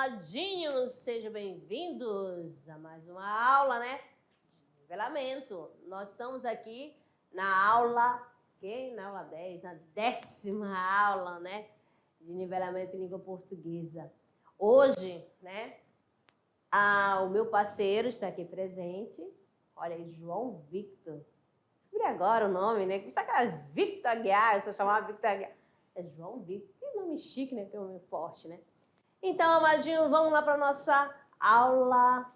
amadinhos, sejam bem-vindos a mais uma aula, né, de nivelamento. Nós estamos aqui na aula, na aula 10, na 10ª aula, né, de nivelamento em língua portuguesa. Hoje, né, o meu parceiro está aqui presente. Olha aí, João Victor. Descobri agora o nome, né, que está aquela Victor Aguiar, eu só chamava Victor Aguiar. É João Victor, que nome chique, né, que é um nome forte, né. Então, amadinho, vamos lá para a nossa aula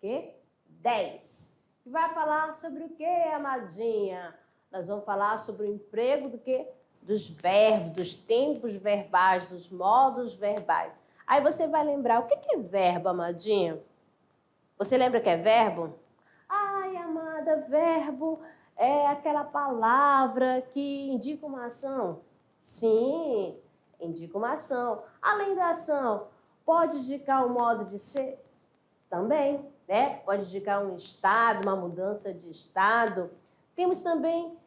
10. Que vai falar sobre o que, amadinha? Nós vamos falar sobre o emprego do quê? Dos verbos, dos tempos verbais, dos modos verbais. Aí você vai lembrar, o que é verbo, amadinha? Você lembra que é verbo? Ai, amada, verbo é aquela palavra que indica uma ação. Sim, indica uma ação. Além da ação, pode indicar um modo de ser? Também, né? Pode indicar um estado, uma mudança de estado. Temos também,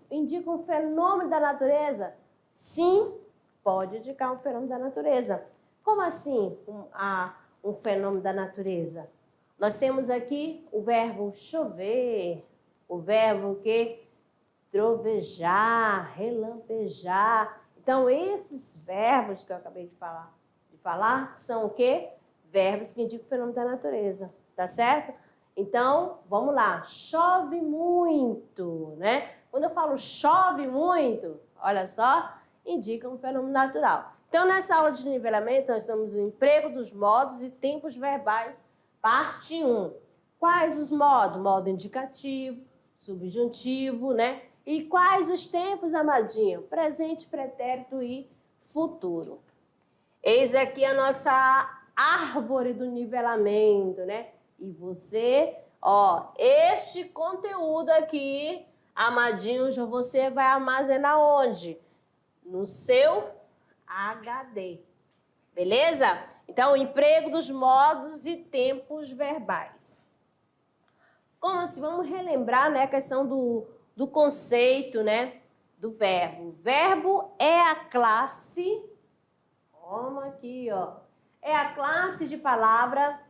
indica um fenômeno da natureza? Sim, pode indicar um fenômeno da natureza. Como assim um fenômeno da natureza? Nós temos aqui o verbo chover, o verbo que trovejar, relampejar. Então, esses verbos que eu acabei de falar são o quê? Verbos que indicam o fenômeno da natureza, tá certo? Então, vamos lá. Chove muito, né? Quando eu falo chove muito, olha só, indica um fenômeno natural. Então, nessa aula de nivelamento, nós temos o emprego dos modos e tempos verbais, parte 1. Quais os modos? Modo indicativo, subjuntivo, né? E quais os tempos, amadinho? Presente, pretérito e futuro. Eis aqui a nossa árvore do nivelamento, né? E você, este conteúdo aqui, amadinhos, você vai armazenar onde? No seu HD. Beleza? Então, o emprego dos modos e tempos verbais. Como assim? Vamos relembrar, né, a questão do conceito, né, do verbo. O verbo é a classe, toma aqui, é a classe de palavra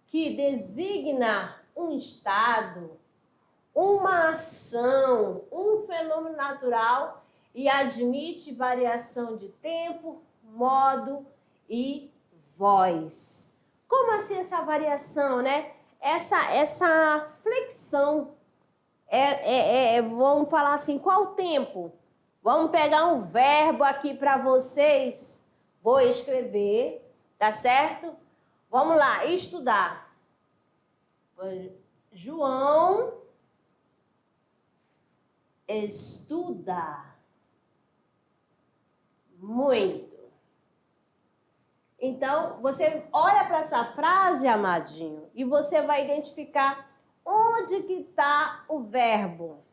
que designa um estado, uma ação, um fenômeno natural e admite variação de tempo, modo e voz. Como assim essa variação, né? Essa flexão, vamos falar assim, qual o tempo? Vamos pegar um verbo aqui para vocês, vou escrever, tá certo? Vamos lá, estudar. João estuda muito. Então, você olha para essa frase, amadinho, e você vai identificar onde que está o verbo.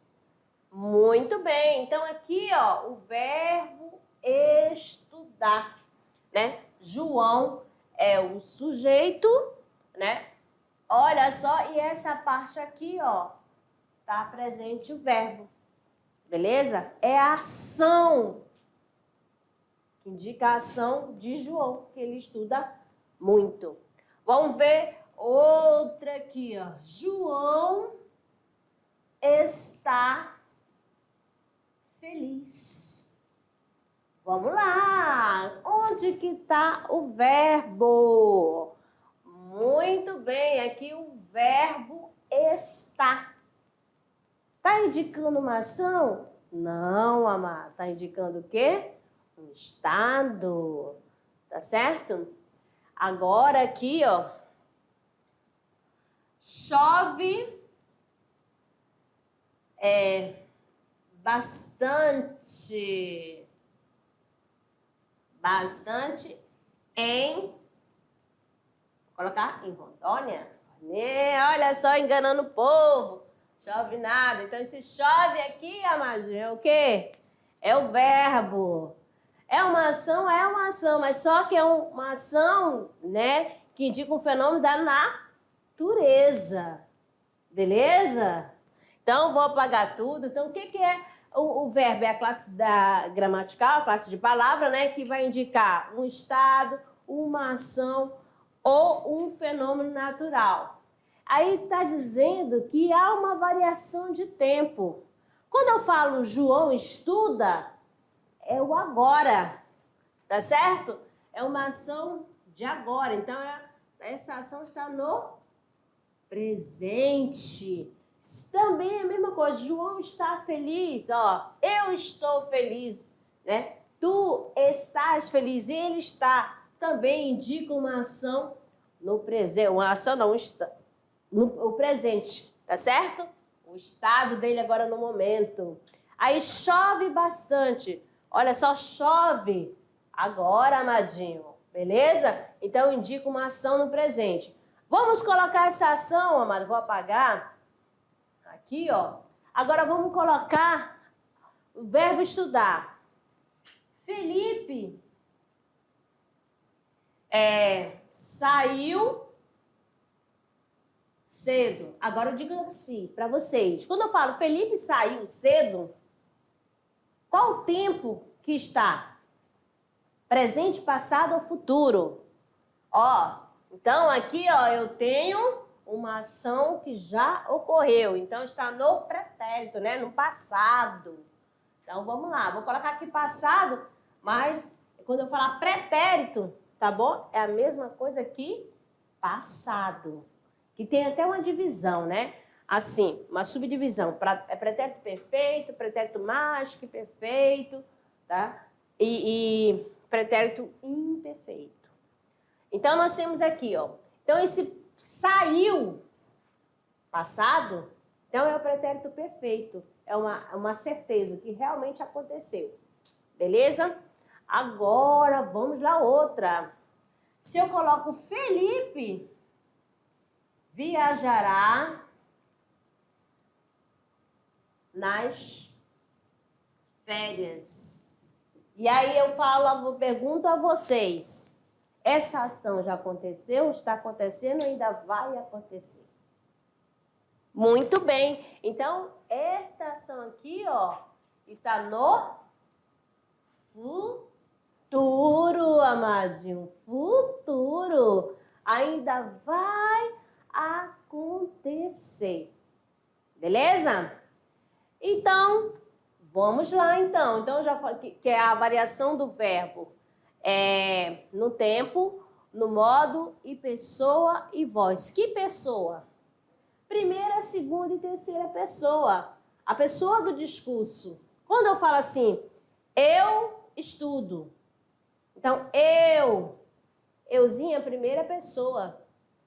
Muito bem. Então, aqui, o verbo estudar, né? João é o sujeito, né? Olha só, e essa parte aqui, está presente o verbo. Beleza? É a ação que indica a ação de João, que ele estuda muito. Vamos ver outra aqui, João está feliz. Vamos lá. Onde que está o verbo? Muito bem, aqui o verbo está. Está indicando uma ação? Não, amado. Está indicando o quê? Um estado, tá certo? Agora aqui, chove bastante em, vou colocar em Rondônia. Olha só, enganando o povo. Chove nada. Então, esse chove aqui, amadinho, é o quê? É o verbo. É uma ação, mas só que é uma ação, né, que indica um fenômeno da natureza. Beleza? Então, vou apagar tudo. Então, o que é o verbo? É a classe gramatical, a classe de palavra, né, que vai indicar um estado, uma ação ou um fenômeno natural. Aí está dizendo que há uma variação de tempo. Quando eu falo João estuda, é o agora, tá certo? É uma ação de agora. Então, essa ação está no presente. Também é a mesma coisa. João está feliz, ó. Eu estou feliz, né? Tu estás feliz, ele está. Também indica uma ação no presente. Uma ação não, o presente, tá certo? O estado dele agora no momento. Aí chove bastante. Olha só, chove agora, amadinho. Beleza? Então, indica uma ação no presente. Vamos colocar essa ação, amado. Vou apagar. Aqui, ó. Agora, vamos colocar o verbo estudar. Felipe saiu cedo. Agora, eu digo assim para vocês. Quando eu falo Felipe saiu cedo, qual o tempo que está? Presente, passado ou futuro? Ó, então aqui, ó, eu tenho uma ação que já ocorreu. Então, está no pretérito, né? No passado. Então, vamos lá. Vou colocar aqui passado, mas quando eu falar pretérito, tá bom? É a mesma coisa que passado. Que tem até uma divisão, né? Assim, uma subdivisão. É pretérito perfeito, pretérito mais que perfeito, tá? E pretérito imperfeito. Então, nós temos aqui, ó. Então, esse saiu, passado, então é o pretérito perfeito. É uma certeza que realmente aconteceu. Beleza? Agora, vamos lá outra. Se eu coloco Felipe viajará nas férias. E aí eu pergunto a vocês, essa ação já aconteceu, está acontecendo ou ainda vai acontecer? Muito bem. Então, esta ação aqui, ó, está no futuro, amadinho. Futuro. Ainda vai acontecer. Beleza? Então, vamos lá, então. Então, já falei que é a variação do verbo no tempo, no modo e pessoa e voz. Que pessoa? Primeira, segunda e terceira pessoa. A pessoa do discurso. Quando eu falo assim, eu estudo. Então, euzinha, primeira pessoa.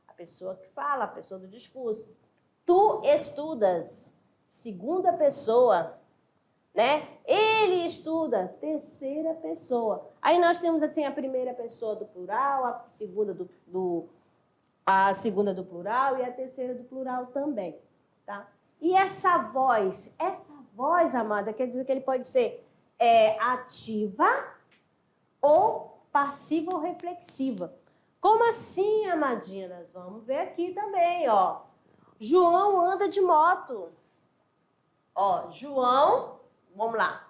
A pessoa que fala, a pessoa do discurso. Tu estudas. Segunda pessoa. Né? Ele estuda, terceira pessoa. Aí nós temos assim a primeira pessoa do plural, a segunda do plural e a terceira do plural também, tá? E essa voz, amada, quer dizer que ele pode ser ativa ou passiva ou reflexiva. Como assim, amadinha? Nós vamos ver aqui também, ó. João anda de moto. Ó, João, vamos lá.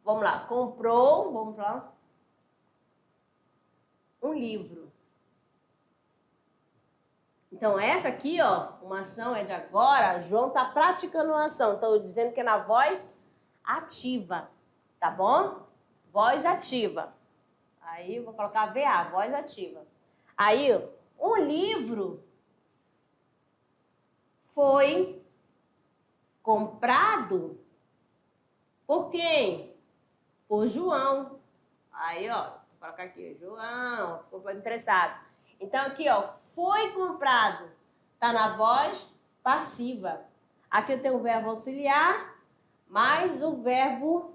Vamos lá, comprou, vamos lá, um livro. Então, essa aqui, ó, uma ação é de agora. João está praticando uma ação. Estou dizendo que é na voz ativa, tá bom? Voz ativa. Aí, eu vou colocar VA, voz ativa. Aí, um livro foi comprado por quem? Por João. Aí, ó, vou colocar aqui, João, ficou interessado. Então, aqui, ó, foi comprado. Tá na voz passiva. Aqui eu tenho o verbo auxiliar, mais o verbo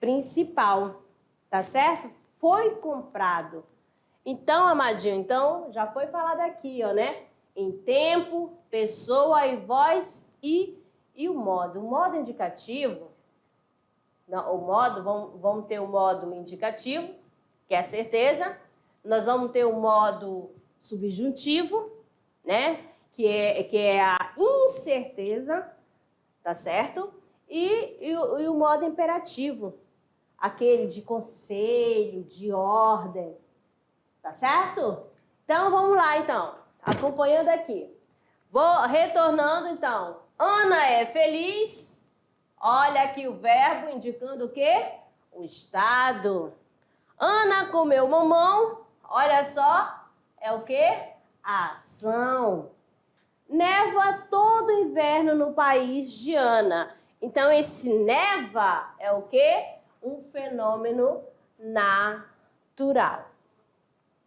principal. Tá certo? Foi comprado. Então, amadinho, então, já foi falado aqui, ó, né? Em tempo, pessoa e voz e o modo. O modo indicativo, não, vamos ter o modo indicativo, que é a certeza. Nós vamos ter o modo subjuntivo, né? Que é a incerteza, tá certo? E o modo imperativo, aquele de conselho, de ordem, Tá certo? Então, vamos lá, então. Acompanhando aqui. Vou retornando, então. Ana é feliz. Olha aqui o verbo indicando o quê? O estado. Ana comeu mamão. Olha só. É o quê? A ação. Neva todo inverno no país de Ana. Então, esse neva é o quê? Um fenômeno natural.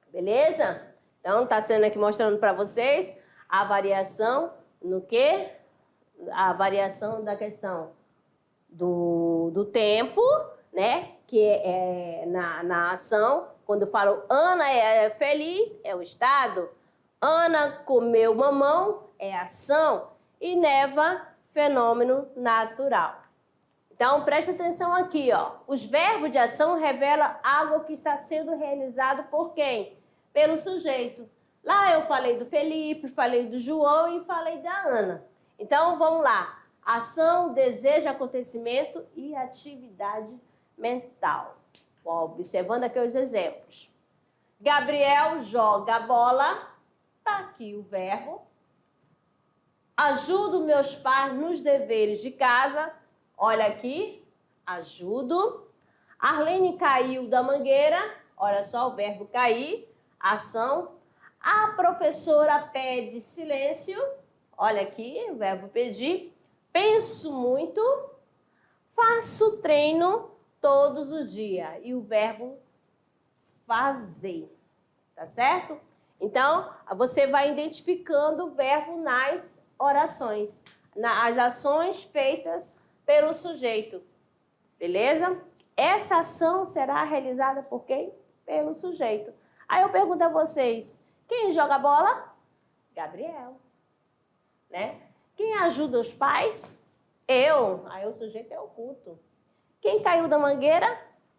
Beleza? Então, tá sendo aqui mostrando para vocês a variação no quê? A variação da questão do tempo, né? Que é na ação. Quando eu falo Ana é feliz, é o estado. Ana comeu mamão, é ação. E neva, fenômeno natural. Então, presta atenção aqui, ó. Os verbos de ação revelam algo que está sendo realizado por quem? Pelo sujeito. Lá eu falei do Felipe, falei do João e falei da Ana. Então, vamos lá. Ação, desejo, acontecimento e atividade mental. Ó, observando aqui os exemplos. Gabriel joga a bola. Tá aqui o verbo. Ajudo meus pais nos deveres de casa. Olha aqui, ajudo. Arlene caiu da mangueira. Olha só o verbo cair, ação. A professora pede silêncio. Olha aqui, o verbo pedir. Penso muito. Faço treino todos os dias. E o verbo fazer. Tá certo? Então, você vai identificando o verbo nas orações, nas ações feitas pelo sujeito. Beleza? Essa ação será realizada por quem? Pelo sujeito. Aí eu pergunto a vocês, quem joga bola? Gabriel. Né? Quem ajuda os pais? Eu. Aí o sujeito é oculto. Quem caiu da mangueira?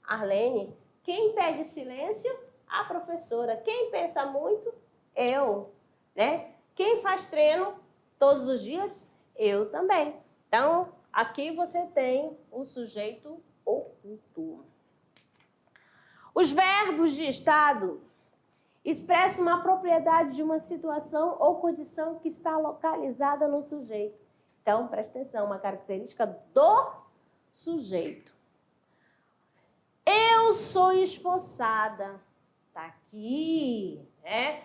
Arlene. Quem pede silêncio? A professora. Quem pensa muito? Eu. Né? Quem faz treino todos os dias? Eu também. Então, aqui você tem o sujeito oculto. Os verbos de estado expressam uma propriedade de uma situação ou condição que está localizada no sujeito. Então, presta atenção, uma característica do sujeito. Eu sou esforçada. Tá aqui, né?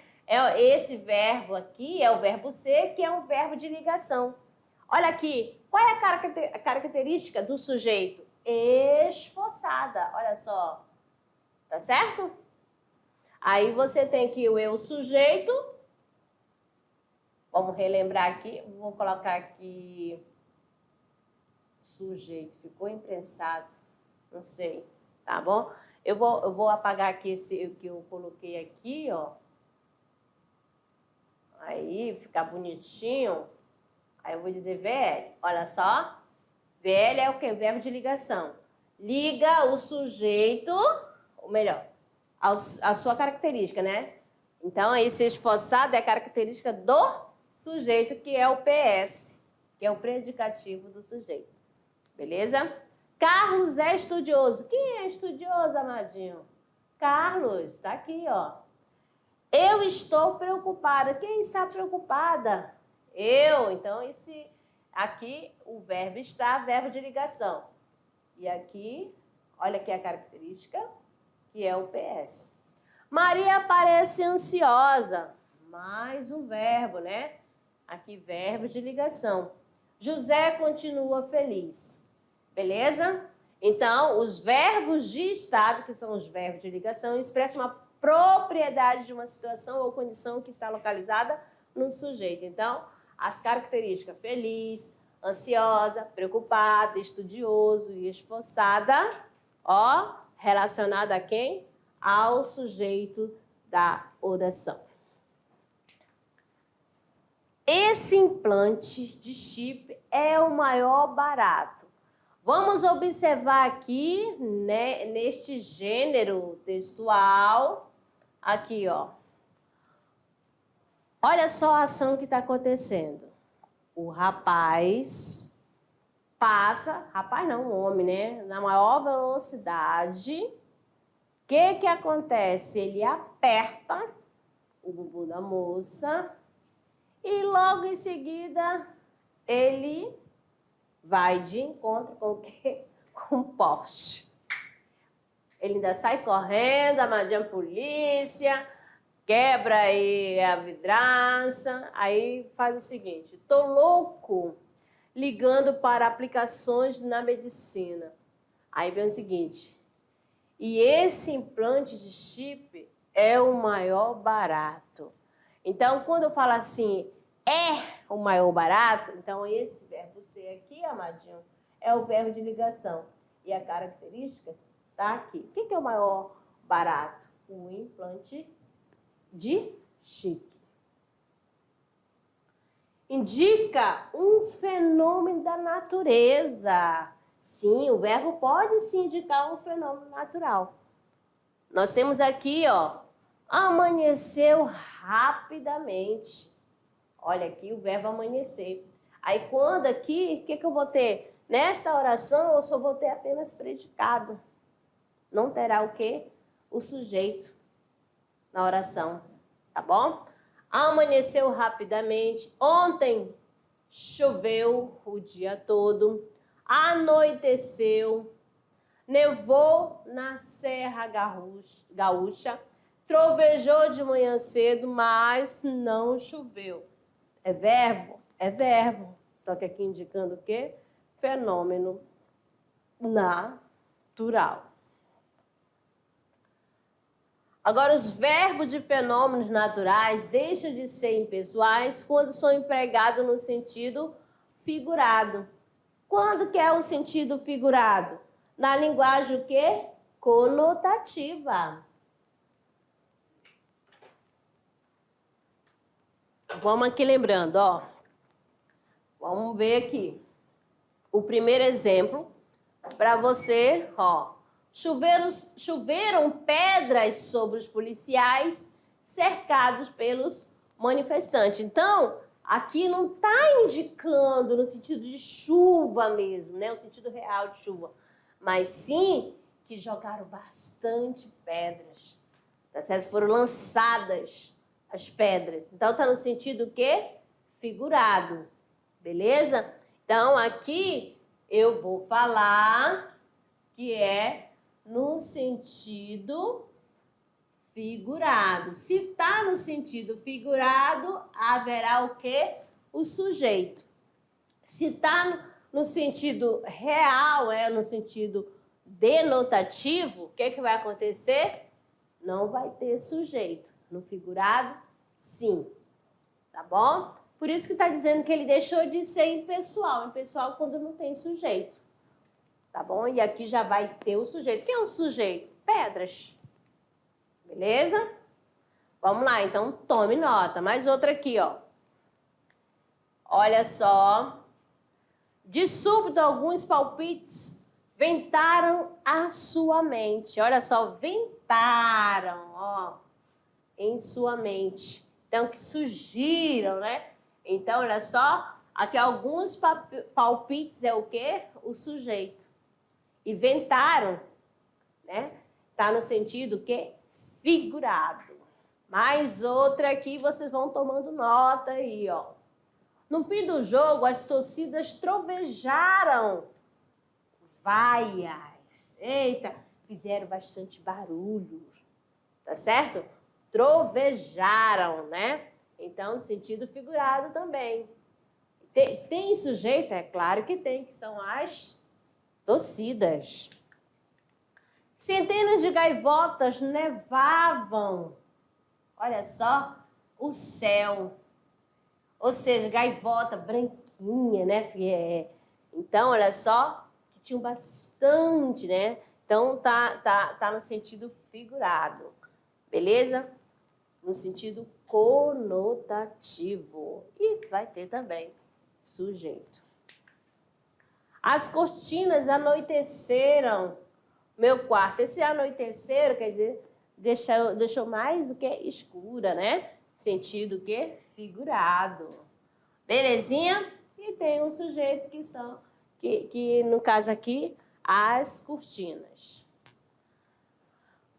Esse verbo aqui é o verbo ser, que é um verbo de ligação. Olha aqui, qual é a característica do sujeito? Esforçada, olha só. Tá certo? Aí você tem que o eu sujeito. Vamos relembrar aqui. Vou colocar aqui sujeito. Ficou imprensado. Não sei. Tá bom? Eu vou apagar aqui esse que eu coloquei aqui, ó. Aí, ficar bonitinho. Aí eu vou dizer VL. Olha só. VL é o que? Verbo de ligação. Liga o sujeito, ou melhor, a sua característica, né? Então, aí, ser esforçado é a característica do sujeito, que é o PS, que é o predicativo do sujeito. Beleza? Carlos é estudioso. Quem é estudioso, amadinho? Carlos, tá aqui, ó. Eu estou preocupada. Quem está preocupada? Eu. Então, esse aqui, o verbo está, verbo de ligação. E aqui, olha aqui a característica, que é o PS. Maria parece ansiosa. Mais um verbo, né? Aqui, verbo de ligação. José continua feliz. Beleza? Então, os verbos de estado, que são os verbos de ligação, expressam uma propriedade de uma situação ou condição que está localizada no sujeito. Então, as características feliz, ansiosa, preocupada, estudioso e esforçada, ó, relacionada a quem? Ao sujeito da oração. Esse implante de chip é o maior barato. Vamos observar aqui, né, neste gênero textual, aqui, ó. Olha só a ação que está acontecendo. O rapaz passa, rapaz não, o homem, né, na maior velocidade. O que acontece? Ele aperta o bumbum da moça e logo em seguida ele vai de encontro com o quê? Com o poste. Ele ainda sai correndo, amadinha a polícia, quebra aí a vidraça, aí faz o seguinte: tô louco ligando para aplicações na medicina. Aí vem o seguinte: e esse implante de chip é o maior barato. Então, quando eu falo assim, é o maior barato, então esse verbo ser aqui, amadinho, é o verbo de ligação. E a característica está aqui. O que é o maior barato? O implante de chip. Indica um fenômeno da natureza. Sim, o verbo pode sim indicar um fenômeno natural. Nós temos aqui, ó, amanheceu rapidamente. Olha aqui o verbo amanhecer. Aí quando aqui, o que eu vou ter? Nesta oração eu só vou ter apenas predicado. Não terá o quê? O sujeito na oração, tá bom? Amanheceu rapidamente. Ontem choveu o dia todo. Anoiteceu. Nevou na Serra Gaúcha. Trovejou de manhã cedo, mas não choveu. É verbo? É verbo. Só que aqui indicando o quê? Fenômeno natural. Agora, os verbos de fenômenos naturais deixam de ser impessoais quando são empregados no sentido figurado. Quando que é o sentido figurado? Na linguagem o quê? Conotativa. Vamos aqui lembrando, ó. Vamos ver aqui. O primeiro exemplo para você, ó. Choveram pedras sobre os policiais cercados pelos manifestantes. Então, aqui não está indicando no sentido de chuva mesmo, né? O sentido real de chuva. Mas sim que jogaram bastante pedras. Tá certo? Foram lançadas as pedras. Então, está no sentido o quê? Figurado. Beleza? Então, aqui eu vou falar que é no sentido figurado. Se está no sentido figurado, haverá o quê? O sujeito. Se está no sentido real, no sentido denotativo, o que vai acontecer? Não vai ter sujeito. No figurado, sim. Tá bom? Por isso que está dizendo que ele deixou de ser impessoal. Impessoal quando não tem sujeito. Tá bom? E aqui já vai ter o sujeito. Quem é o sujeito? Pedras. Beleza? Vamos lá, então tome nota. Mais outra aqui, ó. Olha só. De súbito, alguns palpites ventaram a sua mente. Olha só, ventaram, ó, em sua mente. Então, que surgiram, né? Então, olha só, aqui alguns palpites é o quê? O sujeito. E ventaram, né? Tá no sentido que figurado. Mais outra aqui, vocês vão tomando nota aí, ó. No fim do jogo, as torcidas trovejaram. Vaias. Eita, fizeram bastante barulho. Tá certo? Trovejaram, né? Então, sentido figurado também. Tem sujeito? É claro que tem, que são as torcidas. Centenas de gaivotas nevavam. Olha só, o céu. Ou seja, gaivota branquinha, né? Então, olha só, que tinham bastante, né? Então, tá no sentido figurado. Beleza? No sentido conotativo. E vai ter também sujeito. As cortinas anoiteceram meu quarto. Esse anoiteceram quer dizer, deixou mais o que? Escura, né? Sentido o quê? Figurado. Belezinha? E tem um sujeito que no caso aqui, as cortinas.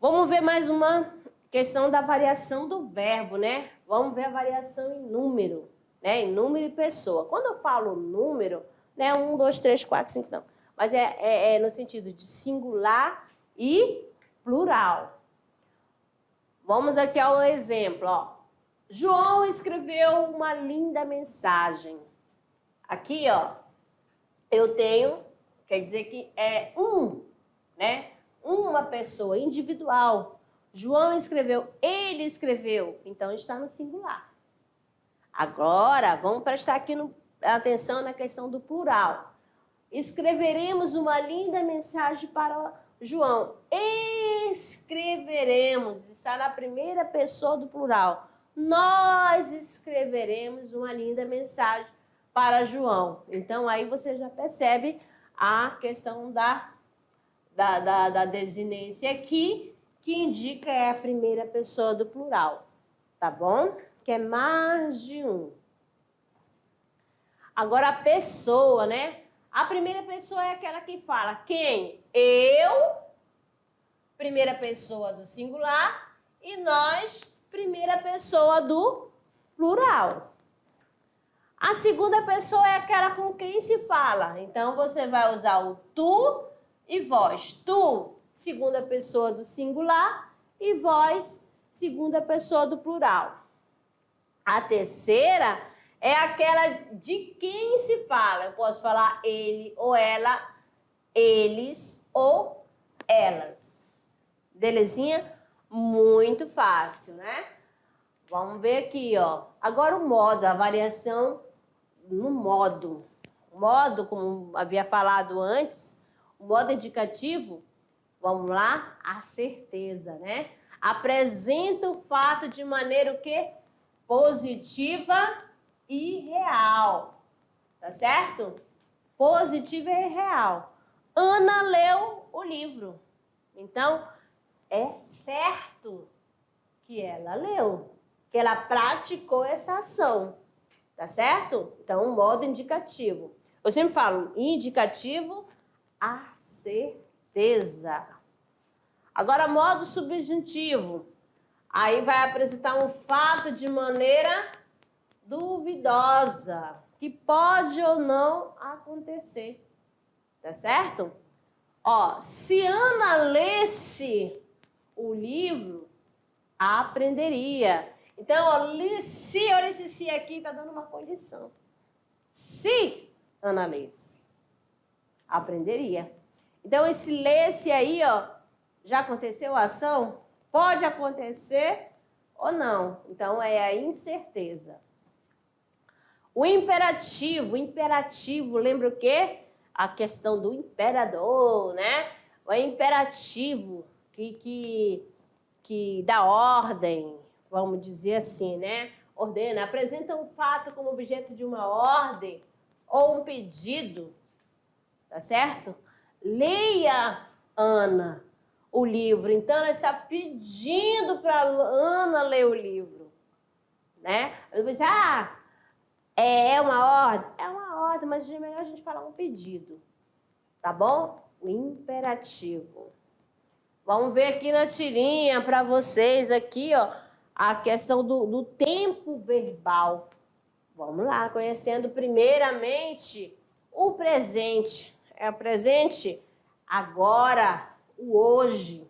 Vamos ver mais uma questão da variação do verbo, né? Vamos ver a variação em número, né? Em número e pessoa. Quando eu falo número, né? 1, 2, 3, 4, 5, não. Mas é no sentido de singular e plural. Vamos aqui ao exemplo, ó. João escreveu uma linda mensagem. Aqui, ó, eu tenho, quer dizer que é né? Uma pessoa individual. João escreveu, ele escreveu, então está no singular. Agora, vamos prestar aqui atenção na questão do plural. Escreveremos uma linda mensagem para João. Escreveremos, está na primeira pessoa do plural. Nós escreveremos uma linda mensagem para João. Então, aí você já percebe a questão da desinência aqui, que indica a primeira pessoa do plural, tá bom? Que é mais de um. Agora, a pessoa, né? A primeira pessoa é aquela que fala quem? Eu, primeira pessoa do singular, e nós, primeira pessoa do plural. A segunda pessoa é aquela com quem se fala. Então, você vai usar o tu e vós. Tu, segunda pessoa do singular, e vós, segunda pessoa do plural. A terceira é aquela de quem se fala. Eu posso falar ele ou ela, eles ou elas. Belezinha? Muito fácil, né? Vamos ver aqui, ó. Agora o modo, a variação no modo. O modo, como havia falado antes, o modo indicativo, vamos lá, a certeza, né? Apresenta o fato de maneira o quê? Positiva e real, tá certo? Positiva e real. Ana leu o livro. Então, é certo que ela leu, que ela praticou essa ação, tá certo? Então, um modo indicativo. Eu sempre falo indicativo, a certeza. Agora, modo subjuntivo. Aí vai apresentar um fato de maneira duvidosa, que pode ou não acontecer, tá certo? Ó, se Ana lesse o livro, aprenderia. Então, ó, se, olha esse se aqui, tá dando uma condição. Se Ana lesse, aprenderia. Então, esse lesse aí, ó, já aconteceu a ação? Pode acontecer ou não. Então, é a incerteza. O imperativo, lembra o quê? A questão do imperador, né? O imperativo que dá ordem, vamos dizer assim, né? Ordena, apresenta um fato como objeto de uma ordem ou um pedido, tá certo? Leia, Ana, o livro. Então, ela está pedindo para Ana ler o livro, né? Eu vou dizer, é uma ordem? É uma ordem, mas é melhor a gente falar um pedido, tá bom? O imperativo. Vamos ver aqui na tirinha para vocês aqui, ó, a questão do tempo verbal. Vamos lá, conhecendo primeiramente o presente. É o presente agora, o hoje,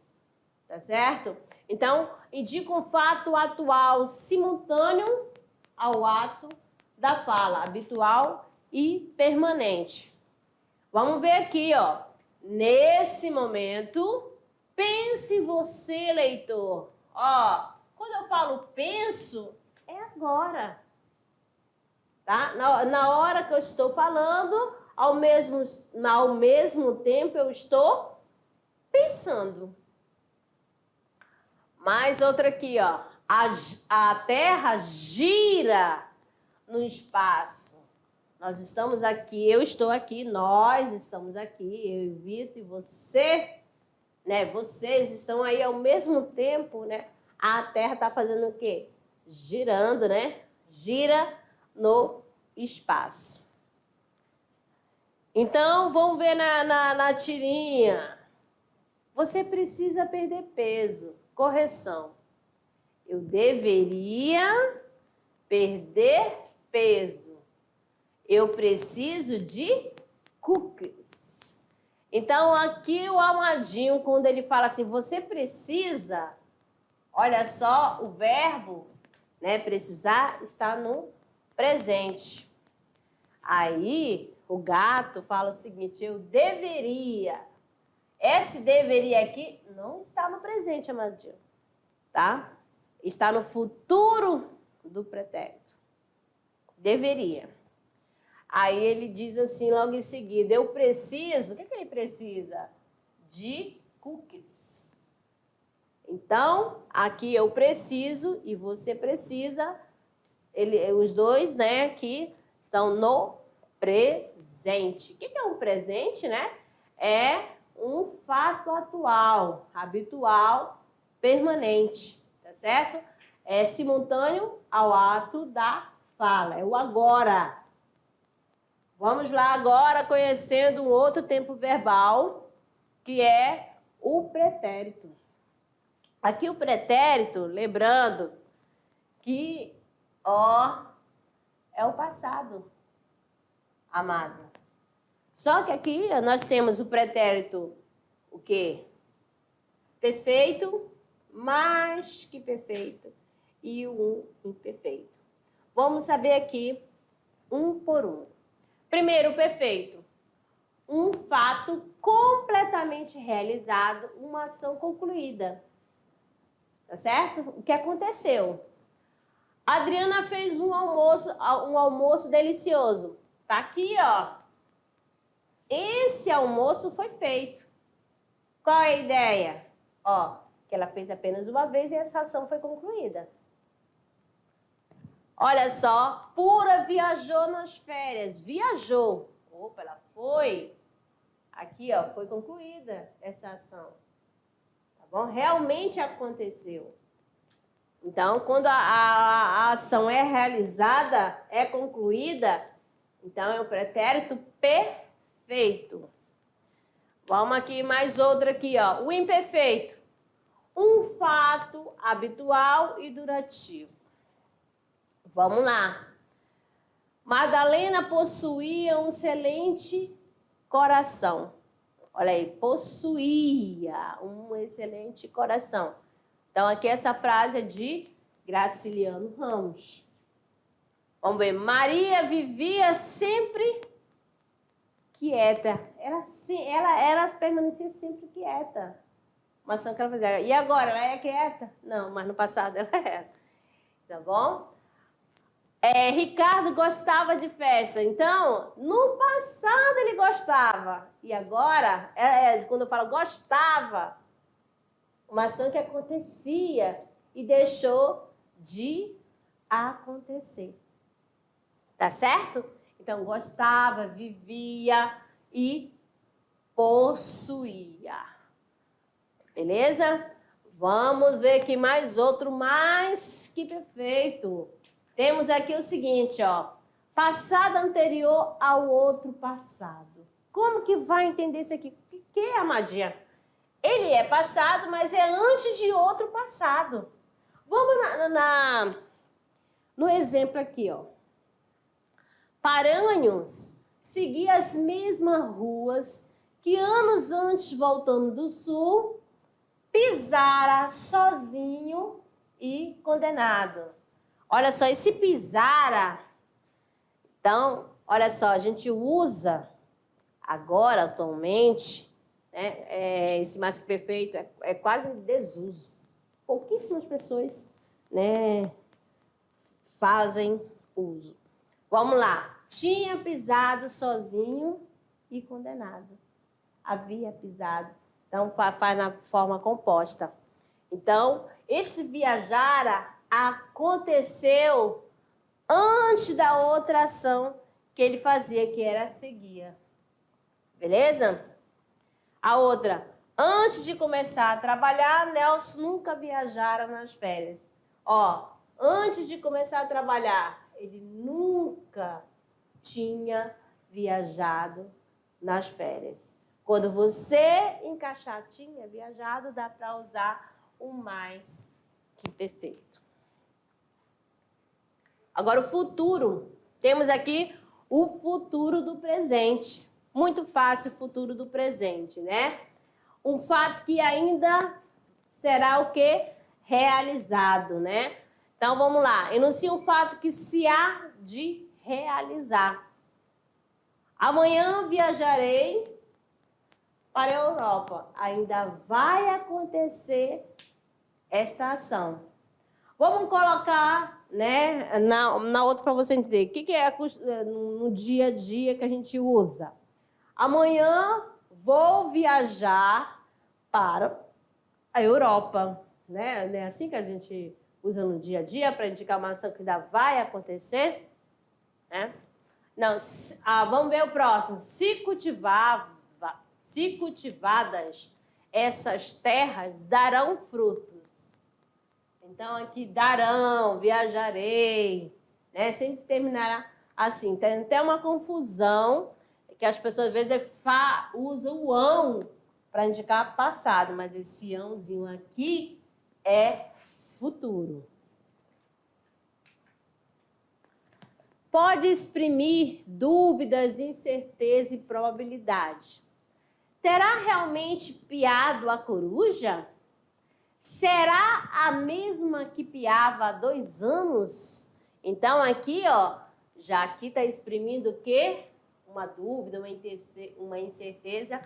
tá certo? Então, indica um fato atual simultâneo ao ato da fala, habitual e permanente. Vamos ver aqui, ó. Nesse momento, pense você, leitor. Ó, quando eu falo penso, é agora. Tá? Na hora que eu estou falando, ao mesmo tempo eu estou pensando. Mais outra aqui, ó. A Terra gira no espaço. Nós estamos aqui, eu estou aqui, nós estamos aqui, eu e Vitor e você, né? Vocês estão aí ao mesmo tempo, né? A Terra está fazendo o quê? Girando, né? Gira no espaço. Então, vamos ver na tirinha. Você precisa perder peso. Correção. Eu deveria perder peso. Eu preciso de cookies. Então, aqui o Amadinho, quando ele fala assim, você precisa, olha só, o verbo, né, precisar está no presente. Aí, o gato fala o seguinte, eu deveria. Esse deveria aqui não está no presente, Amadinho, tá? Está no futuro do pretérito. Deveria. Aí ele diz assim, logo em seguida, eu preciso, o que ele precisa? De cookies. Então, aqui eu preciso e você precisa, os dois, né, aqui estão no presente. O que é um presente, né? É um fato atual, habitual, permanente, tá certo? É simultâneo ao ato da fala, é o agora. Vamos lá agora conhecendo um outro tempo verbal, que é o pretérito. Aqui o pretérito, lembrando que é o passado, amado. Só que aqui nós temos o pretérito, o quê? Perfeito, mais que perfeito, e o imperfeito. Vamos saber aqui um por um. Primeiro, o perfeito. Um fato completamente realizado, uma ação concluída. Tá certo? O que aconteceu? A Adriana fez um almoço delicioso. Tá aqui, ó. Esse almoço foi feito. Qual é a ideia? Ó, que ela fez apenas uma vez e essa ação foi concluída. Olha só, Pura viajou nas férias. Viajou. Opa, ela foi. Aqui, ó, foi concluída essa ação. Tá bom? Realmente aconteceu. Então, quando a ação é realizada, é concluída, então é o pretérito perfeito. Vamos aqui, mais outra aqui, ó. O imperfeito. Um fato habitual e durativo. Vamos lá. Madalena possuía um excelente coração. Olha aí, possuía um excelente coração. Então, aqui essa frase é de Graciliano Ramos. Vamos ver. Maria vivia sempre quieta. Ela permanecia sempre quieta. Uma ação que ela fazia. E agora, ela é quieta? Não, mas no passado ela era. Tá bom? Ricardo gostava de festa. Então, no passado ele gostava. E agora, quando eu falo gostava, uma ação que acontecia e deixou de acontecer. Tá certo? Então, gostava, vivia e possuía. Beleza? Vamos ver aqui mais outro, mais que perfeito. Temos aqui o seguinte, ó. Passado anterior ao outro passado. Como que vai entender isso aqui? O que é, amadinha? Ele é passado, mas é antes de outro passado. Vamos no exemplo aqui, ó. Paranhos seguia as mesmas ruas que anos antes, voltando do sul, pisara sozinho e condenado. Olha só, esse pisara, então, olha só, a gente usa agora, atualmente, né, esse mais que perfeito é quase em desuso. Pouquíssimas pessoas, né, fazem uso. Vamos lá. Tinha pisado sozinho e condenado. Havia pisado. Então, faz na forma composta. Então, este viajara aconteceu antes da outra ação que ele fazia, que era seguir. Beleza? A outra, antes de começar a trabalhar, Nelson nunca viajara nas férias. Ó, antes de começar a trabalhar, ele nunca tinha viajado nas férias. Quando você encaixar tinha viajado, dá para usar o mais que perfeito. Agora, o futuro. Temos aqui o futuro do presente. Muito fácil o futuro do presente, né? Um fato que ainda será o quê? Realizado, né? Então, vamos lá. Enuncie um fato que se há de realizar. Amanhã viajarei para a Europa. Ainda vai acontecer esta ação. Vamos colocar, né, na outra para você entender. O que é no dia a dia que a gente usa? Amanhã vou viajar para a Europa, né? Não é assim que a gente usa no dia a dia para indicar uma ação que ainda vai acontecer, né? Não, vamos ver o próximo. Se cultivadas essas terras darão frutos. Então aqui darão, viajarei, né? Sempre terminará assim. Tem até uma confusão que as pessoas às vezes usam o ão para indicar passado, mas esse ãozinho aqui é futuro. Pode exprimir dúvidas, incerteza e probabilidade. Terá realmente piado a coruja? Será a mesma que piava há 2 anos? Então, aqui, ó, já aqui está exprimindo o quê? Uma dúvida, uma incerteza,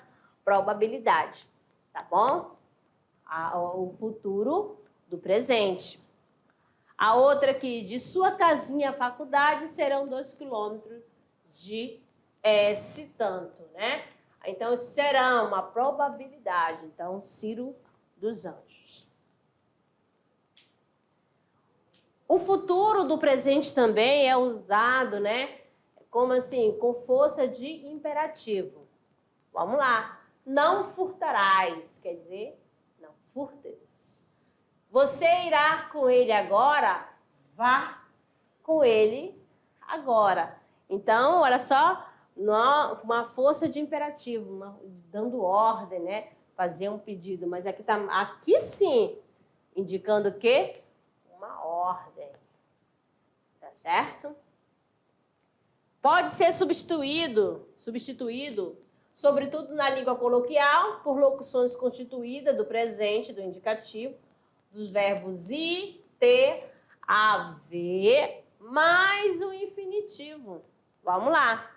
probabilidade. Tá bom? O futuro do presente. A outra aqui, de sua casinha à faculdade serão 2 quilômetros de esse tanto, né? Então, será uma probabilidade. Então, Ciro dos Anjos. O futuro do presente também é usado, né? Como assim? Com força de imperativo. Vamos lá. Não furtarás, quer dizer, não furtes. Você irá com ele agora? Vá com ele agora. Então, olha só, uma força de imperativo, dando ordem, né? Fazer um pedido. Mas aqui sim, indicando o quê? Uma ordem. Tá certo? Pode ser substituído, sobretudo na língua coloquial, por locuções constituídas do presente, do indicativo, dos verbos ir, ter, haver, mais o infinitivo. Vamos lá.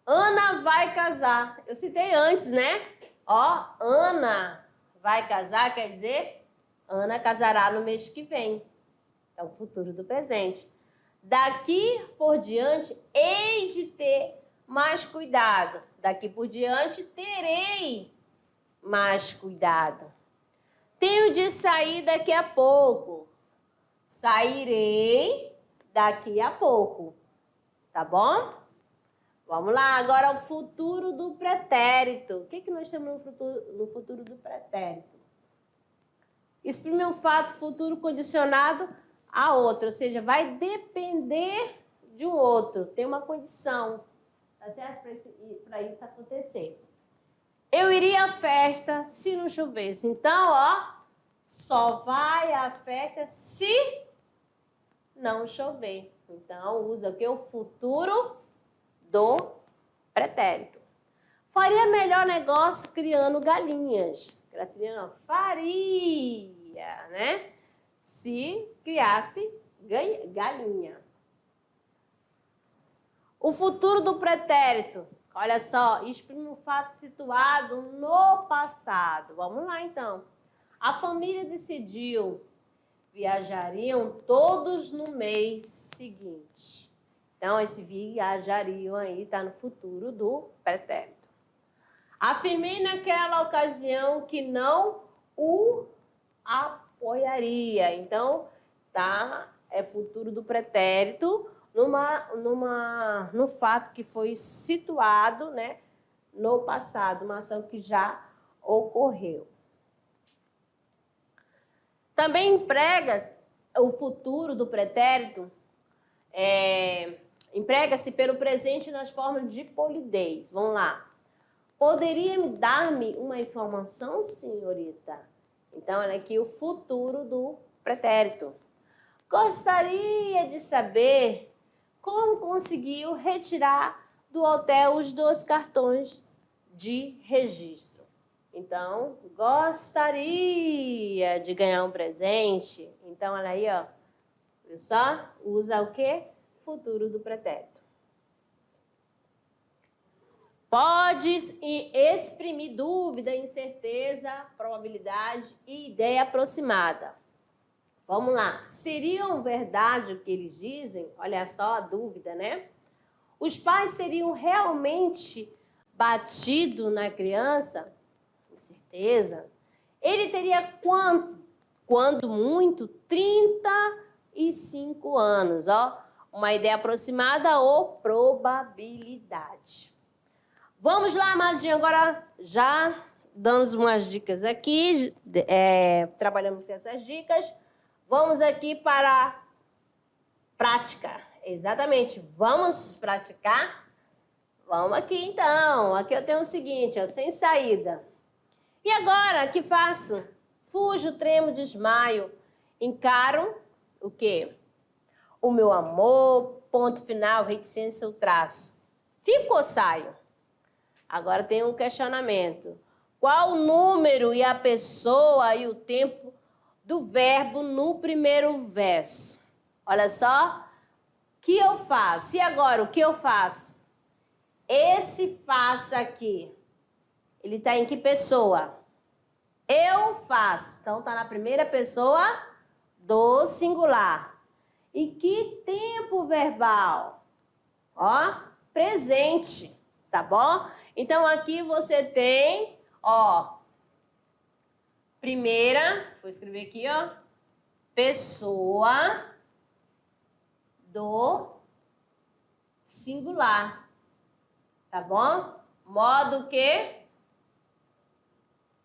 Ana vai casar. Eu citei antes, né? Ó, Ana vai casar, quer dizer, Ana casará no mês que vem. É o futuro do presente. Daqui por diante, hei de ter mais cuidado. Daqui por diante, terei mais cuidado. Tenho de sair daqui a pouco. Sairei daqui a pouco. Tá bom? Vamos lá, agora o futuro do pretérito. O que nós temos no futuro do pretérito? Exprime um fato futuro condicionado a outro, ou seja, vai depender de um outro, tem uma condição, tá certo? Para isso acontecer. Eu iria à festa se não chovesse. Então, ó, só vai à festa se não chover. Então, usa o que? O futuro do pretérito. Faria melhor negócio criando galinhas. Graciliano, faria, né? Se criasse galinha. O futuro do pretérito. Olha só, exprime um fato situado no passado. Vamos lá, então. A família decidiu, viajariam todos no mês seguinte. Então, esse viajariam aí está no futuro do pretérito. Afirmei naquela ocasião que não o apoiaria. Então, tá, é futuro do pretérito no fato que foi situado, né, no passado, uma ação que já ocorreu. Também emprega o futuro do pretérito, emprega-se pelo presente nas formas de polidez. Vamos lá. Poderia dar-me uma informação, senhorita? Então, olha aqui o futuro do pretérito. gostaria de saber como conseguiu retirar do hotel os 2 cartões de registro. Então, gostaria de ganhar um presente. Então, olha aí, ó. Viu só? Usa o quê? Futuro do pretérito. Pode exprimir dúvida, incerteza, probabilidade e ideia aproximada. Vamos lá. Seriam verdade o que eles dizem? Olha só a dúvida, né? Os pais teriam realmente batido na criança? Com certeza. Ele teria quando muito, 35 anos, ó. Uma ideia aproximada ou probabilidade. Vamos lá, amadinho, agora já dando umas dicas aqui, trabalhando com essas dicas. Vamos aqui para a prática. Exatamente, vamos praticar? Vamos aqui então. Aqui eu tenho o seguinte, ó, sem saída. E agora, o que faço? Fujo, tremo, desmaio. Encaro o quê? O meu amor, ponto final, reticência, o traço. Fico ou saio? Agora tem um questionamento. Qual o número e a pessoa e o tempo do verbo no primeiro verso? Olha só. O que eu faço? E agora, o que eu faço? Esse faça aqui, ele está em que pessoa? Eu faço. Então, está na primeira pessoa do singular. E que tempo verbal? Ó, presente, tá bom? Então, aqui você tem, ó, primeira, vou escrever aqui, ó, pessoa do singular, tá bom? Modo que?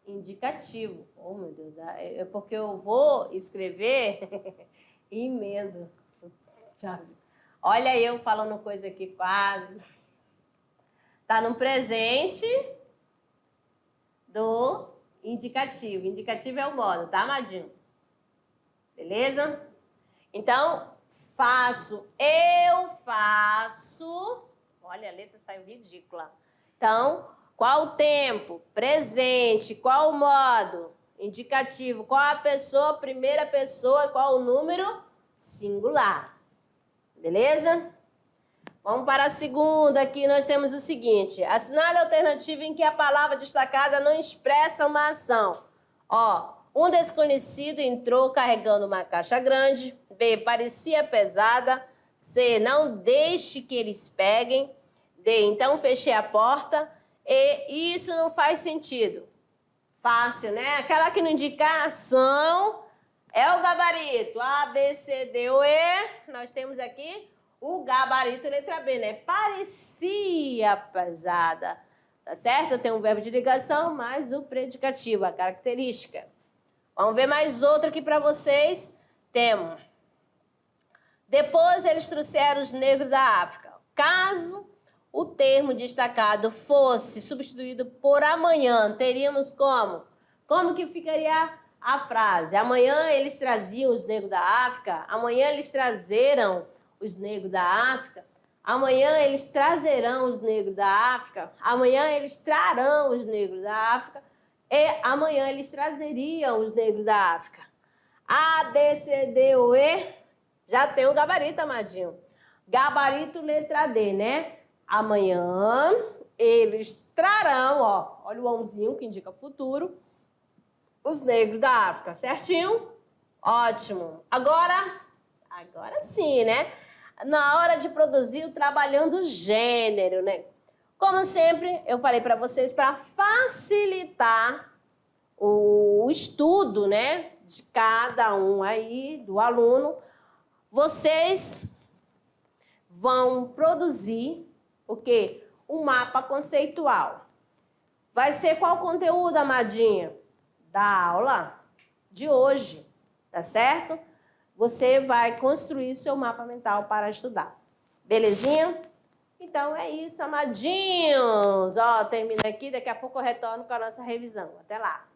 Indicativo. Oh, meu Deus, é porque eu vou escrever e emendo. Olha eu falando coisa aqui quase. Tá no presente do indicativo. Indicativo é o modo, tá, amadinho? Beleza? Então, faço, eu faço. Olha, a letra saiu ridícula. Então, qual o tempo? Presente. Qual o modo? Indicativo. Qual a pessoa? Primeira pessoa. Qual o número? Singular. Beleza? Vamos para a segunda. Aqui nós temos o seguinte. Assinale a alternativa em que a palavra destacada não expressa uma ação. Ó, um desconhecido entrou carregando uma caixa grande. B, parecia pesada. C, não deixe que eles peguem. D, então fechei a porta. E isso não faz sentido. Fácil, né? Aquela que não indica a ação é o gabarito. A, B, C, D ou E. Nós temos aqui o gabarito letra B, né? Parecia pesada. Tá certo? Tem um verbo de ligação, mais o predicativo, a característica. Vamos ver mais outra aqui para vocês. Temos. Depois eles trouxeram os negros da África. Caso o termo destacado fosse substituído por amanhã, teríamos como? Como que ficaria a frase? Amanhã eles traziam os negros da África. Amanhã eles trazeram os negros da África. Amanhã eles trazerão os negros da África. Amanhã eles trarão os negros da África. E amanhã eles trazeriam os negros da África. A, B, C, D ou E, já tem o gabarito, amadinho. Gabarito letra D, né? Amanhã eles trarão, ó, olha o ãozinho que indica futuro, os negros da África, certinho? Ótimo. Agora sim, né? Na hora de produzir o trabalhando gênero, né? Como sempre, eu falei para vocês, para facilitar o estudo, né, de cada um aí, do aluno, vocês vão produzir o quê? Um mapa conceitual. Vai ser qual conteúdo, amadinha? Da aula de hoje, tá certo? Você vai construir seu mapa mental para estudar. Belezinha? Então é isso, amadinhos. Ó, termina aqui, daqui a pouco eu retorno com a nossa revisão. Até lá.